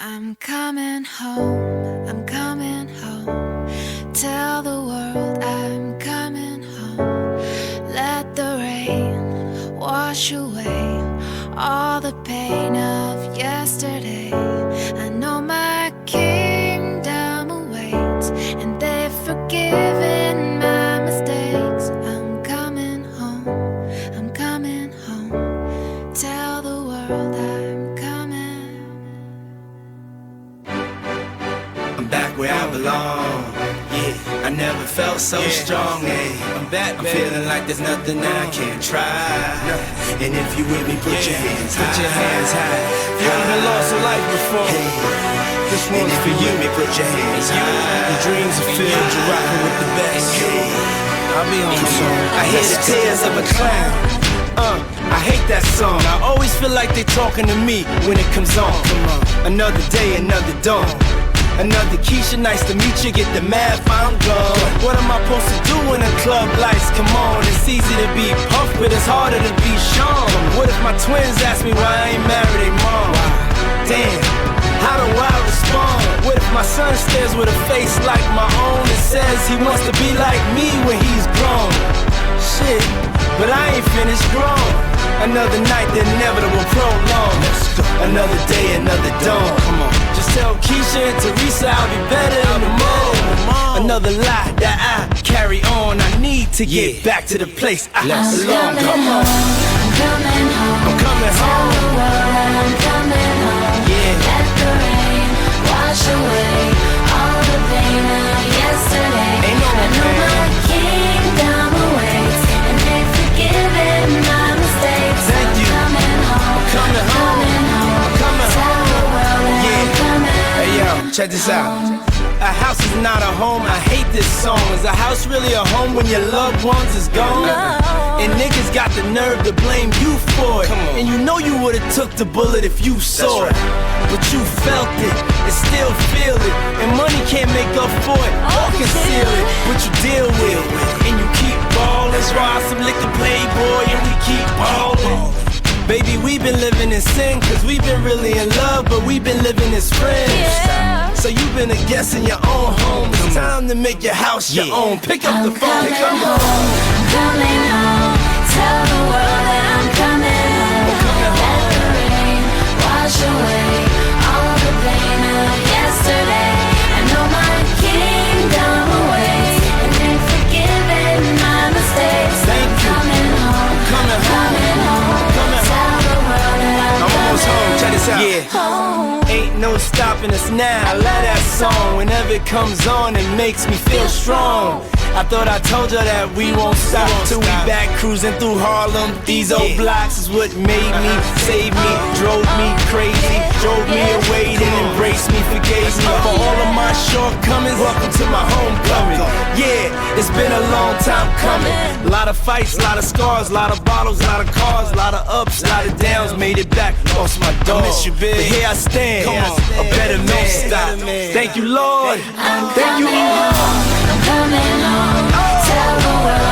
I'm coming home, I'm coming home. Tell the world I'm coming home. Let the rain wash away all the pain of yesterday. I know my kingdom awaits, and they've forgiven my mistakes. I'm coming home, I'm coming home. Tell the world I'm coming. I'm back where I belong. Yeah, I never felt so strong. Yeah, I'm back, I'm feeling like there's nothing I can't try. And if you with me, put your hands high. Put your hands high. You ever lost a life before? This And one's if for you you. with me, put your hands high. Your dreams are filled, you're rocking with the best. I'll be on soon. I hear the tears of a clown. I hate that song. I always feel like they talking to me when it comes on. Another day, another dawn. Another Keisha, nice to meet you. Get the math, I'm gone. What am I supposed to do when the club lights come on? It's easy to be Puff, but it's harder to be Sean. What if my twins ask me why I ain't married their mom? Damn, how do I respond? What if my son stares with a face like my own and says he wants to be like me when he's grown? Shit, but I ain't finished grown. Another night, the inevitable prolong. Another day, another dawn. Come on. Just tell Keisha and Teresa I'll be better in the morning. Another lie that I carry on. I need to get back to the place I belong. Come on. I'm coming home. I'm coming Tell home. the world I'm coming home. Yeah. Let the rain wash away all the pain of yesterday. Ain't no I know pain. my kingdom awaits, and they've forgiven my mistakes. Thank you. I'm coming home. Coming home. Coming home. I'm coming Tell home. the world that Yeah. I'm coming. Hey yo, check this out. A house is not a home, I hate this song. Is a house really a home when your loved ones is gone? And niggas got the nerve to blame you for it. And you know you would've took the bullet if you saw it. But you felt it and still feel it. And money can't make up for it or conceal it. But you deal with it and you keep ballin'. Ride some liquor playboy and we keep ballin'. Baby, we've been living in sin, cause we've been really in love, but we've been living as friends. So you've been a guest in your own home. It's time to make your house your own. Pick up the I'm phone, pick coming up the phone. home. I'm coming home. Tell the world that I'm coming home. Let the rain wash away all the pain of yesterday. I know my kingdom awaits, and they've forgiven my mistakes. Thank you. Coming home. Coming home. Coming home. Coming Tell the world that I'm I'm almost home, check this out. home. Ain't no stopping us now. I love that song. Whenever it comes on, it makes me feel strong. I thought I told you that we won't stop till we back cruising through Harlem. These old blocks is what made me, saved me, drove me crazy, drove me away, then embraced me, forgave me for all of my shortcomings. Welcome to my homecoming. Yeah, it's been a long time coming. A lot of fights, a lot of scars, a lot of bottles, a lot of cars, a lot of ups, a lot of downs. Made it back, lost my dog. Miss you, big. But here I stand, a better man. Stop. Thank you, Lord. Thank you all. I'm coming home. Tell the world